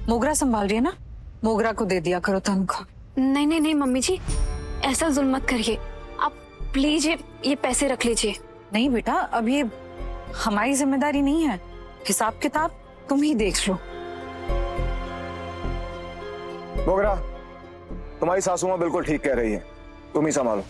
मोगरा संभाल रही है ना, मोगरा को दे दिया करो तनख्वाह। नहीं नहीं नहीं मम्मी जी, ऐसा जुल्म मत करिए आप, प्लीज ये पैसे रख लीजिए। नहीं बेटा, अब ये हमारी जिम्मेदारी नहीं है, हिसाब किताब तुम ही देख लो। मोगरा, तुम्हारी सासू माँ बिल्कुल ठीक कह रही है, तुम ही संभालो।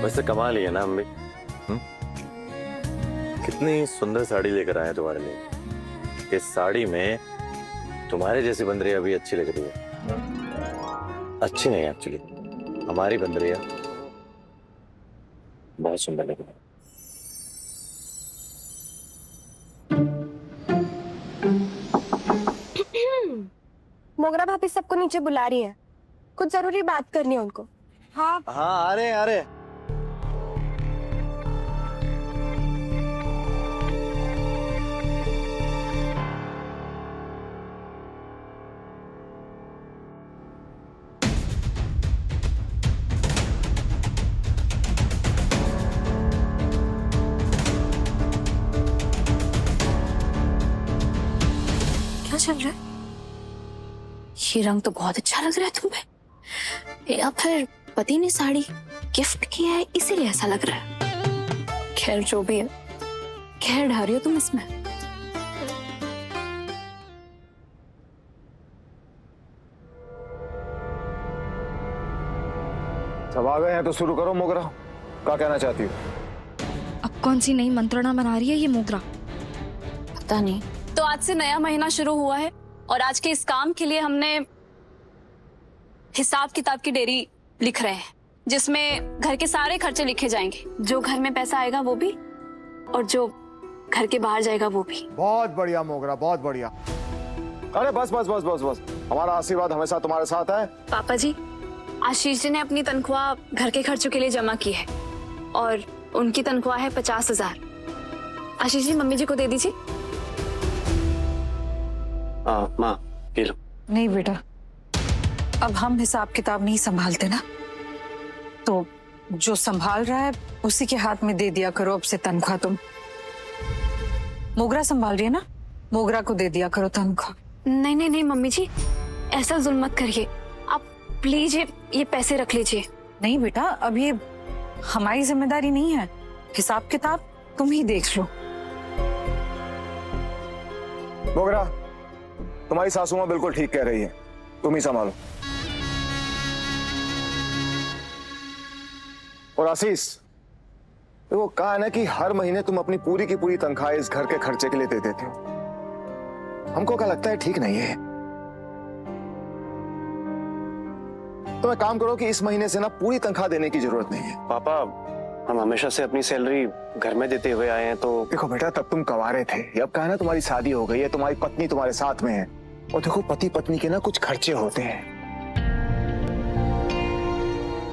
वैसे कमाल ही है ना अम्मी, कितनी सुंदर साड़ी लेकर आए तुम्हारे लिए। इस साड़ी में तुम्हारे जैसी बंदरिया भी अच्छी लग रही है। अच्छी नहीं एक्चुअली, हमारी बंदरिया बहुत सुंदर लग रही है। मोगरा भाभी सबको नीचे बुला रही है, कुछ जरूरी बात करनी है उनको। हाँ हाँ आ रहे आ रहे। क्या चल रहा है? ये रंग तो बहुत अच्छा लग रहा है तुम्हें, या फिर पति ने साड़ी गिफ्ट किया है इसीलिए ऐसा लग रहा है। खैर जो भी है, खैर ढा रही हो तुम इसमें। सब आ गए हैं तो शुरू करो। मोगरा, क्या कहना चाहती हो? अब कौन सी नई मंत्रणा बना रही है ये मोगरा? पता नहीं। तो आज से नया महीना शुरू हुआ है और आज के इस काम के लिए हमने हिसाब किताब की डायरी लिख रहे हैं, जिसमें घर के सारे खर्चे लिखे जाएंगे। जो घर में पैसा आएगा वो भी, और जो घर के बाहर जाएगा वो भी। बहुत बढ़िया मोगरा, बहुत बढ़िया। अरे बस बस बस बस बस, हमारा आशीर्वाद हमेशा तुम्हारे साथ है। पापा जी, आशीष जी ने अपनी तनख्वाह घर के खर्चों के लिए जमा की है और उनकी तनख्वाह है 50,000। आशीष जी मम्मी जी को दे दीजिए। माँ पी लो। नहीं बेटा, अब हम हिसाब किताब नहीं संभालते ना, तो जो संभाल रहा है उसी के हाथ में दे दिया करो अब से तनख्वाह। तुम मोगरा संभाल रही है ना, मोगरा को दे दिया करो तनख्वाह। नहीं नहीं नहीं मम्मी जी, ऐसा जुल्म मत करिए आप, प्लीज ये पैसे रख लीजिए। नहीं बेटा, अब ये हमारी जिम्मेदारी नहीं है, हिसाब किताब तुम ही देख लो। मोगरा, तुम्हारी सासू माँ बिल्कुल ठीक कह रही है, तुम ही संभालो। और आशीष, वो कहा है ना कि हर महीने तुम अपनी पूरी की पूरी तनख्वाह इस घर के खर्चे के लिए दे देते हो। हमको क्या लगता है ठीक नहीं है। तो एक काम करो कि इस महीने से ना पूरी तनख्वाह देने की जरूरत नहीं है। पापा, हम हमेशा से अपनी सैलरी घर में देते हुए आए हैं। तो देखो बेटा, तब तुम कवारे थे, अब कहा ना तुम्हारी शादी हो गई है, तुम्हारी पत्नी तुम्हारे साथ में है, और देखो पति पत्नी के ना कुछ खर्चे होते हैं,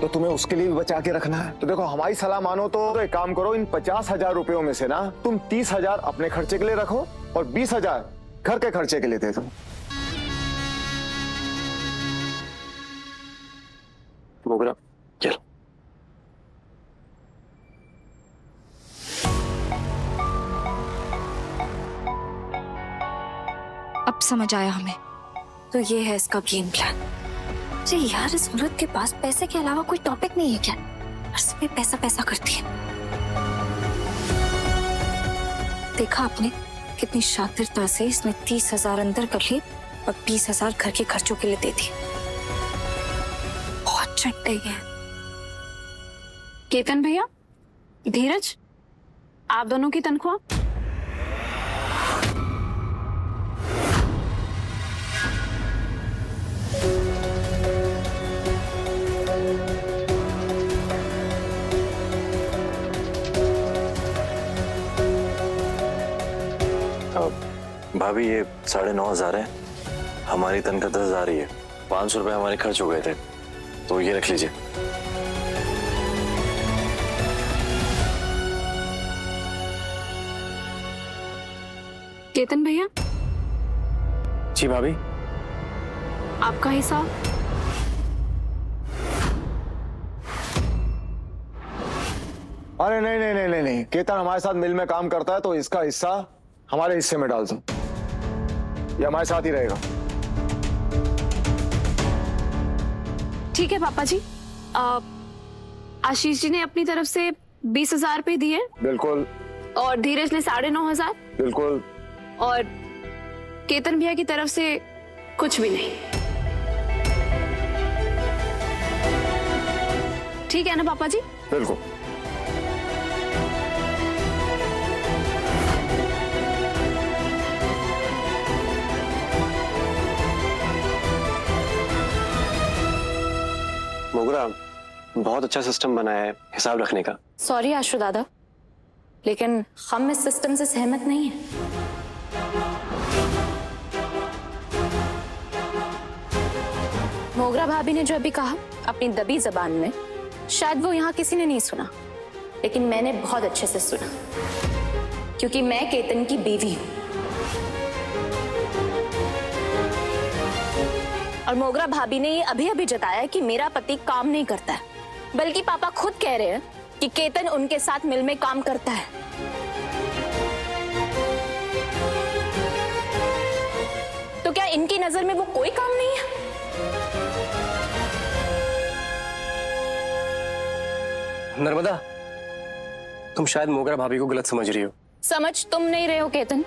तो तुम्हें उसके लिए भी बचा के रखना है। तो देखो हमारी सलाह मानो तो एक काम करो, इन 50,000 रुपयों में से ना तुम 30,000 अपने खर्चे के लिए रखो और 20,000 घर के खर्चे के लिए दे दो। मोगरा चलो। अब समझ आया हमें। तो ये है इसका गेम प्लान। जी यार, इस औरत के पास पैसे के अलावा कोई टॉपिक नहीं है क्या? हर समय पैसा पैसा करती है। देखा आपने कितनी शातिरता से इसने 30,000 अंदर कर लिए और 20,000 घर के खर्चों के लिए दे दिए। बहुत चट्टे है। केतन भैया, धीरज, आप दोनों की तनख्वाह। भाभी ये 9,500 है, हमारी तनख्वाह 10,000 ही है। 500 रुपए हमारे खर्च हो गए थे, तो ये रख लीजिए। केतन भैया, जी भाभी। आपका हिसाब। अरे नहीं नहीं नहीं नहीं नहीं, केतन हमारे साथ मिल में काम करता है तो इसका हिस्सा हमारे हिस्से में डाल दो, ये हमारे साथ ही रहेगा। ठीक है पापा जी। आशीष जी ने अपनी तरफ से 20,000 रुपए दिए बिल्कुल और धीरज ने 9,500 बिल्कुल। और केतन भैया की तरफ से कुछ भी नहीं। ठीक है ना पापा जी? बिल्कुल। मोगरा, बहुत अच्छा सिस्टम बनाया है हिसाब रखने का। सॉरी आशु दादा, लेकिन हम इस सिस्टम से सहमत नहीं है। मोगरा भाभी ने जो अभी कहा अपनी दबी जबान में, शायद वो यहाँ किसी ने नहीं सुना, लेकिन मैंने बहुत अच्छे से सुना, क्योंकि मैं केतन की बीवी हूँ। और मोगरा भाभी ने ये अभी अभी जताया कि मेरा पति काम नहीं करता है, बल्कि पापा खुद कह रहे हैं कि केतन उनके साथ मिल में काम करता है। तो क्या इनकी नजर में वो कोई काम नहीं है? नर्मदा, तुम शायद मोगरा भाभी को गलत समझ रही हो। समझ तुम नहीं रहे हो केतन।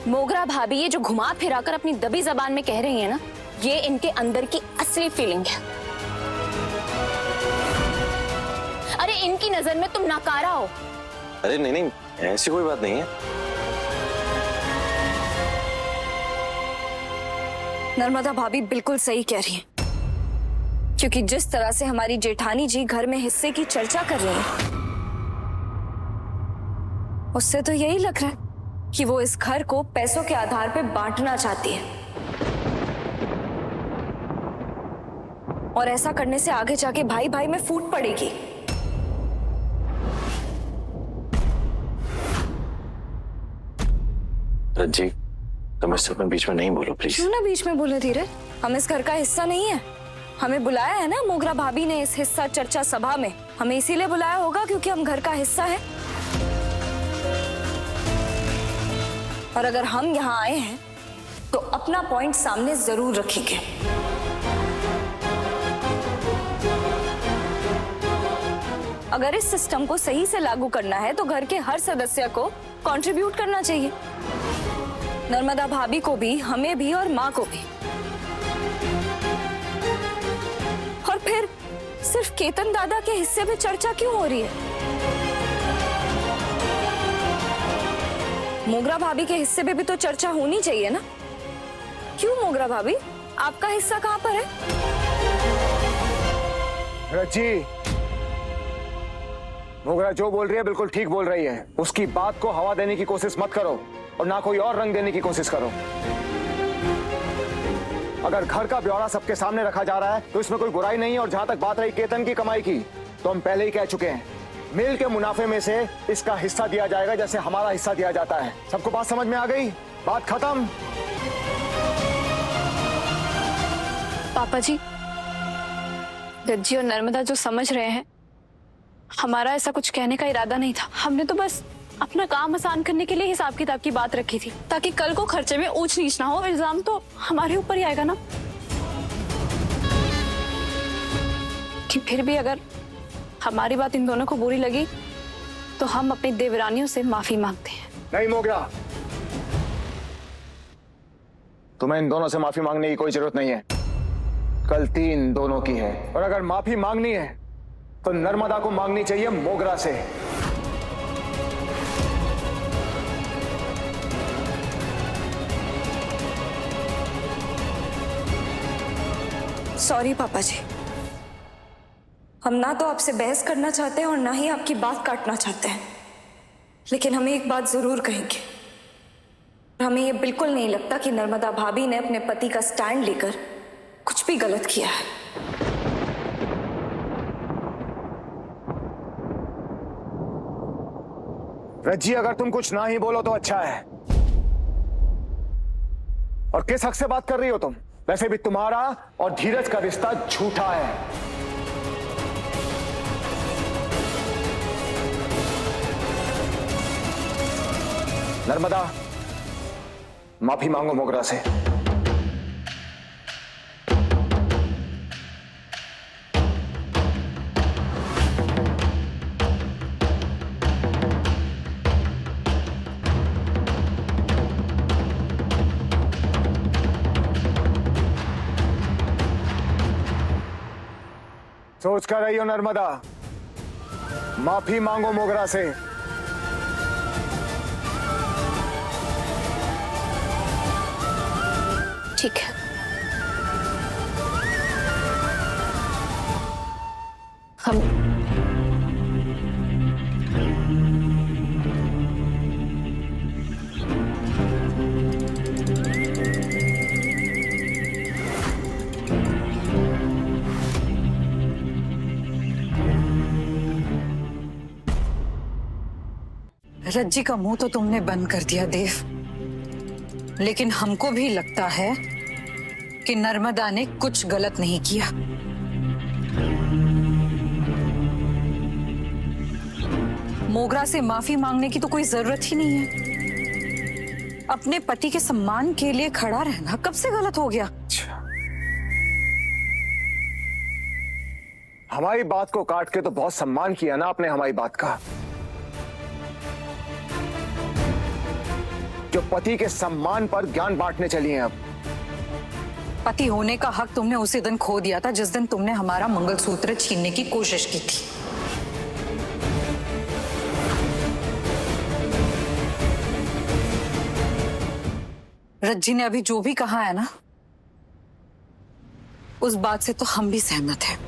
मोगरा भाभी ये जो घुमा फिराकर अपनी दबी जबान में कह रही है ना, ये इनके अंदर की असली फीलिंग है। अरे इनकी नजर में तुम नाकारा हो। अरे नहीं नहीं, ऐसी कोई बात नहीं है। नर्मदा भाभी बिल्कुल सही कह रही हैं, क्योंकि जिस तरह से हमारी जेठानी जी घर में हिस्से की चर्चा कर रही हैं, उससे तो यही लग रहा है कि वो इस घर को पैसों के आधार पर बांटना चाहती है। और ऐसा करने से आगे जाके भाई भाई में फूट पड़ेगी। रज्जी, तुम इस सब में बीच में नहीं बोलो प्लीज। क्यों ना बीच में बोले धीरज? हम इस घर का हिस्सा नहीं है। हमें बुलाया है ना मोगरा भाभी ने इस हिस्सा चर्चा सभा में। हमें इसीलिए बुलाया होगा क्योंकि हम घर का हिस्सा है। और अगर हम यहाँ आए हैं तो अपना पॉइंट सामने जरूर रखेंगे। अगर इस सिस्टम को सही से लागू करना है तो घर के हर सदस्य को कंट्रीब्यूट करना चाहिए। नर्मदा भाभी को भी, हमें भी और माँ को भी। और फिर सिर्फ केतन दादा के हिस्से में चर्चा क्यों हो रही है? मोगरा भाभी के हिस्से पे भी तो चर्चा होनी चाहिए ना? क्यों मोगरा भाभी, आपका हिस्सा कहाँ पर है? रज्जी, मोगरा जो बोल रही है बिल्कुल ठीक बोल रही है। उसकी बात को हवा देने की कोशिश मत करो और ना कोई और रंग देने की कोशिश करो। अगर घर का ब्यौरा सबके सामने रखा जा रहा है तो इसमें कोई बुराई नहीं है। और जहां तक बात रही केतन की कमाई की, तो हम पहले ही कह चुके हैं, मिल के मुनाफे में से इसका हिस्सा दिया जाएगा जैसे हमारा हिस्सा दिया जाता है। सबको बात समझ में आ गई? बात खत्म। पापा जी, रज्जी और नर्मदा जो समझ रहे हैं, हमारा ऐसा कुछ कहने का इरादा नहीं था। हमने तो बस अपना काम आसान करने के लिए हिसाब किताब की बात रखी थी, ताकि कल को खर्चे में ऊंच नीच ना हो। इल्जाम तो हमारे ऊपर ही आएगा ना। कि फिर भी अगर हमारी बात इन दोनों को बुरी लगी तो हम अपनी देवरानियों से माफी मांगते हैं। नहीं मोगरा, तुम्हें इन दोनों से माफी मांगने की कोई जरूरत नहीं है। गलती इन दोनों की है, और अगर माफी मांगनी है तो नर्मदा को मांगनी चाहिए मोगरा से। सॉरी पापा जी, हम ना तो आपसे बहस करना चाहते हैं और ना ही आपकी बात काटना चाहते हैं, लेकिन हमें एक बात जरूर कहेंगे। हमें ये बिल्कुल नहीं लगता कि नर्मदा भाभी ने अपने पति का स्टैंड लेकर कुछ भी गलत किया है। रज्जी, अगर तुम कुछ ना ही बोलो तो अच्छा है। और किस हक से बात कर रही हो तुम? वैसे भी तुम्हारा और धीरज का रिश्ता झूठा है। नर्मदा, माफी मांगो मोगरा से। सोच कर रही हो नर्मदा? माफी मांगो मोगरा से। ठीक है। हम रज्जी का मुंह तो तुमने बंद कर दिया देव, लेकिन हमको भी लगता है कि नर्मदा ने कुछ गलत नहीं किया। मोगरा से माफी मांगने की तो कोई जरूरत ही नहीं है। अपने पति के सम्मान के लिए खड़ा रहना कब से गलत हो गया? हमारी बात को काट के तो बहुत सम्मान किया ना आपने हमारी बात का। जो पति के सम्मान पर ज्ञान बांटने चली हैं अब। पति होने का हक तुमने उसी दिन खो दिया था जिस दिन तुमने हमारा मंगलसूत्र छीनने की कोशिश की थी। रज्जी ने अभी जो भी कहा है ना, उस बात से तो हम भी सहमत हैं।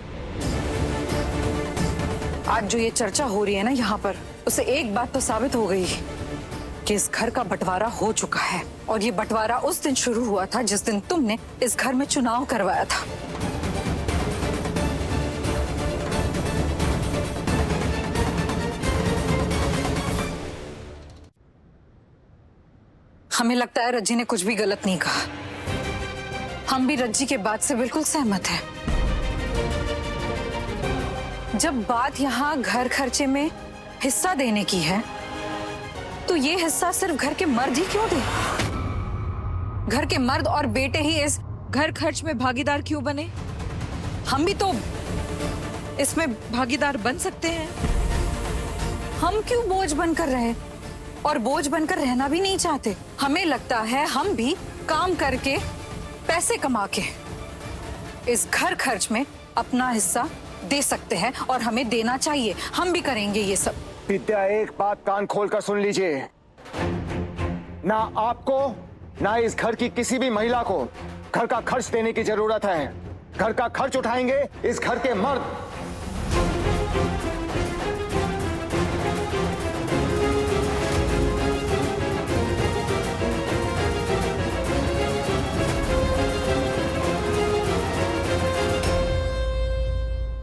आज जो ये चर्चा हो रही है ना यहाँ पर, उससे एक बात तो साबित हो गई कि इस घर का बंटवारा हो चुका है। और ये बंटवारा उस दिन शुरू हुआ था जिस दिन तुमने इस घर में चुनाव करवाया था। हमें लगता है रज्जी ने कुछ भी गलत नहीं कहा। हम भी रज्जी के बात से बिल्कुल सहमत हैं। जब बात यहाँ घर खर्चे में हिस्सा देने की है, तो ये हिस्सा सिर्फ घर के मर्द ही क्यों दे? घर के मर्द और बेटे ही इस घर खर्च में भागीदार क्यों बने? हम भी तो इसमें भागीदार बन सकते हैं। हम क्यों बोझ बनकर रहे? और बोझ बनकर रहना भी नहीं चाहते। हमें लगता है हम भी काम करके पैसे कमा के इस घर खर्च में अपना हिस्सा दे सकते हैं और हमें देना चाहिए। हम भी करेंगे ये सब। विद्या, एक बात कान खोलकर सुन लीजिए। ना आपको ना इस घर की किसी भी महिला को घर का खर्च देने की जरूरत है। घर का खर्च उठाएंगे इस घर के मर्द।